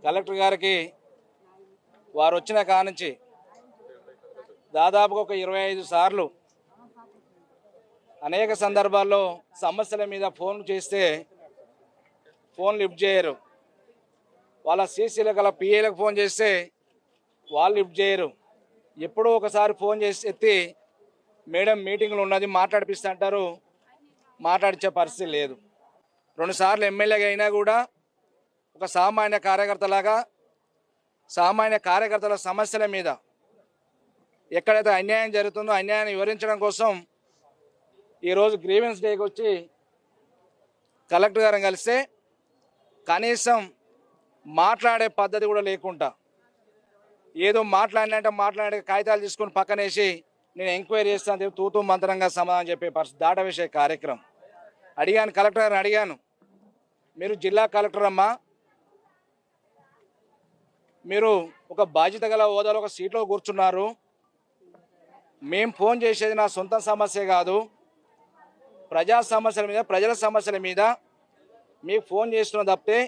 Collector గారికి వారు వచ్చిన కానుంచి దాదాపుగా ఒక 25 సార్లు అనేక సందర్భాల్లో సమస్యల మీద ఫోన్ చేస్తే ఫోన్ లిఫ్ట్ చేయరు. వాళ్ళ సీసీలకు గల పిఏలకు ఫోన్ చేస్తే వాళ్ళు లిఫ్ట్ చేయరు. ఎప్పుడో ఒకసారి ఫోన్ చేసి ఎత్తి మేడం మీటింగ్లో ఉన్నది మాట్లాడిపిస్తా అంటారు, మాట్లాడించే పరిస్థితి లేదు. 2 సార్లు ఎమ్మెల్యేగా అయినా కూడా ఒక సామాన్య కార్యకర్తలాగా సామాన్య కార్యకర్తల సమస్యల మీద ఎక్కడైతే అన్యాయం జరుగుతుందో అన్యాయాన్ని వివరించడం కోసం ఈరోజు గ్రీవెన్స్ డేకి వచ్చి కలెక్టర్ గారిని కలిస్తే కనీసం మాట్లాడే పద్ధతి కూడా లేకుండా ఏదో మాట్లాడే కాగితాలు తీసుకొని పక్కనేసి నేను ఎంక్వైరీ చేస్తాను తూతూ మంత్రంగా సమాధానం చెప్పే పరిస్థితి దాటవేసే కార్యక్రమం. అడిగాను, కలెక్టర్ గారిని అడిగాను, మీరు జిల్లా కలెక్టర్ అమ్మా, మీరు ఒక బాధ్యత గల హోదాలో ఒక సీట్లో కూర్చున్నారు, మేము ఫోన్ చేసేది నా సొంత సమస్య కాదు, ప్రజా సమస్యల మీద ప్రజల సమస్యల మీద మీకు ఫోన్ చేస్తున్న తప్పితే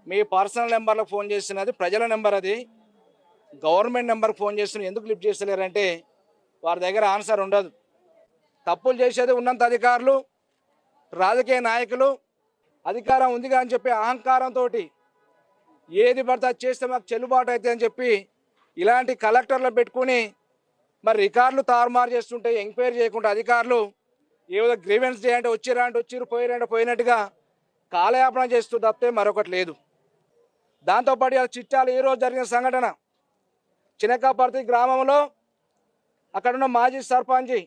మీ పర్సనల్ నెంబర్లకు ఫోన్ చేస్తున్నది ప్రజల నెంబర్, అది గవర్నమెంట్ నెంబర్కి ఫోన్ చేస్తున్న ఎందుకు లిఫ్ట్ చేస్తలేరంటే వారి దగ్గర ఆన్సర్ ఉండదు. తప్పులు చేసేది ఉన్నంత అధికారులు, రాజకీయ నాయకులు అధికారం ఉందిగా అని చెప్పి అహంకారంతో ఏది పడితే అది చేస్తే మాకు చెల్లుబాటు అవుతుంది అని చెప్పి ఇలాంటి కలెక్టర్లు పెట్టుకుని మరి రికార్డులు తారుమారు చేస్తుంటే ఎంక్వైరీ చేయకుండా అధికారులు ఏదో గ్రీవెన్స్ డే అంటే వచ్చిరా అంటే వచ్చిరు, పోయిరంటే పోయినట్టుగా కాలయాపన చేస్తూ తప్పితే మరొకటి లేదు. దాంతోపాటు ఇలా చిట్టాలు ఈరోజు జరిగిన సంఘటన చినకాపర్తి గ్రామంలో అక్కడున్న మాజీ సర్పంచి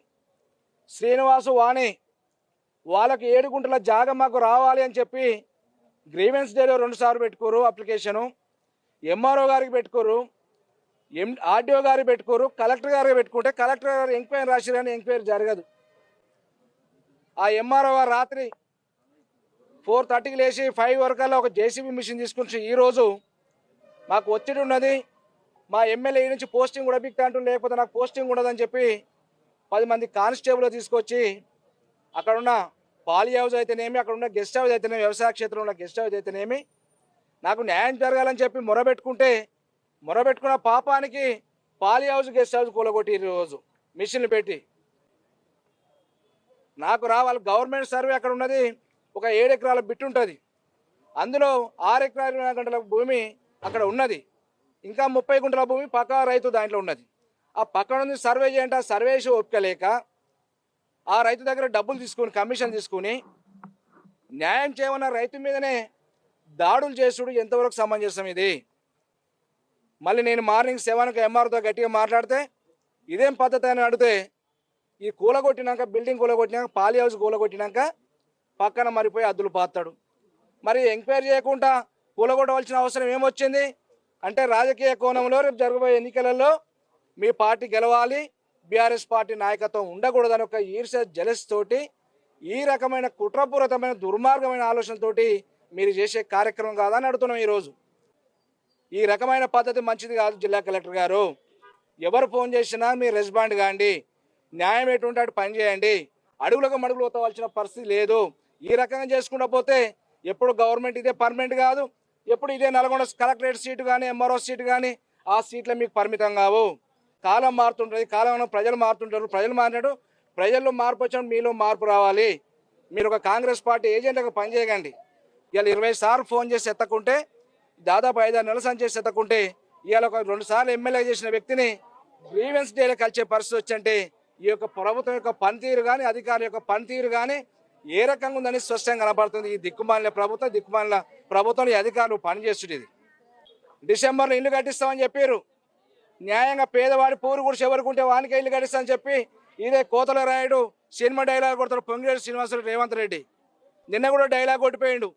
శ్రీనివాసు వాణి వాళ్ళకి 7 గుంటల జాగా మాకు రావాలి అని చెప్పి గ్రీవెన్స్ డేలో 2 సార్లు పెట్టుకోరు అప్లికేషను, ఎంఆర్ఓ గారికి పెట్టుకోరు, ఆర్డీఓ గారికి పెట్టుకోరు, కలెక్టర్ గారికి పెట్టుకుంటే కలెక్టర్ గారు ఎంక్వైరీ రాసిరని ఎంక్వైరీ జరగదు. ఆ ఎంఆర్ఓ గారు రాత్రి 4:30కి లేచి 5 వరకల్లా ఒక జేసీబీ మిషన్ తీసుకుని ఈరోజు మాకు ఒత్తిడి ఉన్నది, మా ఎమ్మెల్యే నుంచి పోస్టింగ్ కూడా బిక్తా అంటూ లేకపోతే నాకు పోస్టింగ్ ఉండదని చెప్పి 10 మంది కానిస్టేబుల్ తీసుకొచ్చి అక్కడున్న పాలి హౌస్ అయితేనేమి, అక్కడున్న గెస్ట్ హౌస్ అయితేనేమి, వ్యవసాయ క్షేత్రంలో ఉన్న గెస్ట్ హౌస్ అయితేనేమి నాకు న్యాయం జరగాలని చెప్పి మొరబెట్టుకున్న పాపానికి పాలి హౌస్ గెస్ట్ హౌస్ కూలగొట్టి ఈరోజు మిషన్లు పెట్టి నాకు రావాలి. గవర్నమెంట్ సర్వే అక్కడ ఉన్నది ఒక 7 ఎకరాల బిట్ ఉంటుంది, అందులో 6 ఎకరాల గంటల భూమి అక్కడ ఉన్నది, ఇంకా 30 గుంటల భూమి పక్కా రైతు దాంట్లో ఉన్నది. ఆ పక్కన ఉంది సర్వే చేయంటే ఆ సర్వే చేసి ఒప్పుకోలేక ఆ రైతు దగ్గర డబ్బులు తీసుకుని కమిషన్ తీసుకుని న్యాయం చేయమన్న రైతు మీదనే దాడులు చేసుడు ఎంతవరకు సమంజసం ఇది? మళ్ళీ నేను మార్నింగ్ 7కి ఎంఆర్తో గట్టిగా మాట్లాడితే ఇదేం పద్ధతి అని అడిగితే ఈ కూలగొట్టినాక బిల్డింగ్ కూలగొట్టినాక పాలి హౌస్ కూలగొట్టినాక పక్కన మరిపోయి అద్దులు పాతాడు. మరి ఎంక్వైరీ చేయకుండా కూలగొట్టవలసిన అవసరం ఏమొచ్చింది అంటే రాజకీయ కోణంలో రేపు జరగబోయే ఎన్నికలలో మీ పార్టీ గెలవాలి, బీఆర్ఎస్ పార్టీ నాయకత్వం ఉండకూడదని ఒక ఈర్ష్య జలస్ తోటి ఈ రకమైన కుట్రపూరితమైన దుర్మార్గమైన ఆలోచనతోటి మీరు చేసే కార్యక్రమం కాదని అడుగుతున్నాం. ఈరోజు ఈ రకమైన పద్ధతి మంచిది కాదు. జిల్లా కలెక్టర్ గారు ఎవరు ఫోన్ చేసినా మీరు రెస్పాండ్ కాండి, న్యాయం ఎటువంటి అటు పని చేయండి, అడుగులకు మడుగులు పోవాల్సిన పరిస్థితి లేదు. ఈ రకంగా చేసుకుంటూ పోతే ఎప్పుడు గవర్నమెంట్ ఇదే పర్మనెంట్ కాదు, ఎప్పుడు ఇదే నల్గొండ కలెక్టరేట్ సీటు కానీ ఎంఆర్ఓ సీటు కానీ ఆ సీట్లే మీకు పరిమితం కావు. కాలం మారుతుంటుంది, కాలంలో ప్రజలు మారుతుంటారు, ప్రజలు మారినట్టు ప్రజల్లో మార్పు వచ్చినప్పుడు మీలో మార్పు రావాలి. మీరు ఒక కాంగ్రెస్ పార్టీ ఏజెంట్గా పనిచేయకండి. ఇవాళ 20 సార్లు ఫోన్ చేసి ఎత్తకుంటే దాదాపు 5-6 నెలల సంచి చేసి ఎత్తకుంటే ఇవాళ ఒక 2 సార్లు ఎమ్మెల్యే చేసిన వ్యక్తిని గ్రీవెన్స్ డేలో కలిసే పరిస్థితి వచ్చంటే ఈ యొక్క ప్రభుత్వం యొక్క పనితీరు కానీ అధికారుల యొక్క పనితీరు కానీ ఏ రకంగా ఉందని స్పష్టంగా కనపడుతుంది. ఈ దిక్కుమాలిన ప్రభుత్వం ఈ అధికారులు పనిచేస్తుంది. డిసెంబర్లో ఇల్లు కట్టిస్తామని చెప్పారు, న్యాయంగా పేదవాడి పూరు కూడా ఎవరుకుంటే వానికే ఇల్లు కట్టిస్తామని చెప్పి ఇదే కోతల రాయుడు సినిమా డైలాగ్ కొడతాడు పొంగిరెడ్డి శ్రీనివాసరెడ్డి రేవంత్ రెడ్డి. నిన్న కూడా డైలాగ్ కొట్టిపోయిండు,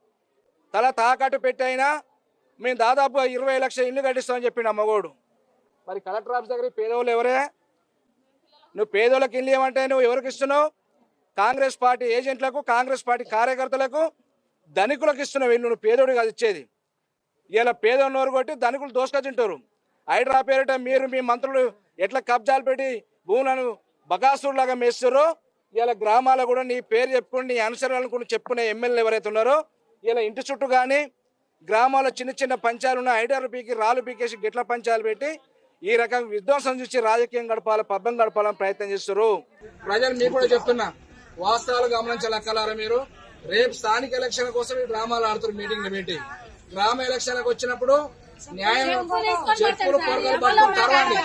తల తాకట్టు పెట్టైనా మేము దాదాపు 20 లక్షల ఇల్లు కట్టిస్తామని చెప్పిండు అమ్మగోడు. మరి కలెక్టర్ ఆఫీస్ దగ్గర పేదవాళ్ళు ఎవరే? నువ్వు పేదోళ్ళకి ఇల్లు ఏమంటే నువ్వు ఎవరికి ఇస్తున్నావు? కాంగ్రెస్ పార్టీ ఏజెంట్లకు, కాంగ్రెస్ పార్టీ కార్యకర్తలకు, ధనికులకు ఇస్తున్నావు ఇల్లు. నువ్వు పేదోడు కాదు ఇచ్చేది. ఇలా పేదోళ్ళు నోరు కొట్టి ధనికులు దోసుకొచ్చింటారు. హైడ్రా పేరిట మీరు మీ మంత్రులు ఎట్లా కబ్జాలు పెట్టి భూములను బకాసురులాగా మేస్తారో ఇలా గ్రామాల్లో కూడా నీ పేరు చెప్పుకుని నీ అనుసరణలు చెప్పుకునే ఎమ్మెల్యేలు ఎవరైతే ఉన్నారో ఇలా ఇంటి చుట్టూ కానీ గ్రామాల్లో చిన్న చిన్న పంచాలు ఉన్న ఐడర్లు పీకి రాళ్ళు పీకేసి గిట్ల పంచాలు పెట్టి ఈ రకం విధ్వంసం చూసి రాజకీయం గడపాలి, పబ్బం గడపాలని ప్రయత్నం చేస్తారు. ప్రజలు మీకు కూడా చెప్తున్నా, వాస్తవాలు గమనించాలక్కలారా. మీరు రేపు స్థానిక ఎలక్షన్ కోసం ఈ డ్రామాలు ఆడుతారు, మీటింగ్లు పెట్టి. గ్రామ ఎలక్షన్లకు వచ్చినప్పుడు న్యాయం చెప్పులు పొరగలు పట్టుకుని తరవండి.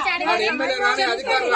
ఎమ్మెల్యే రాని అధికారులు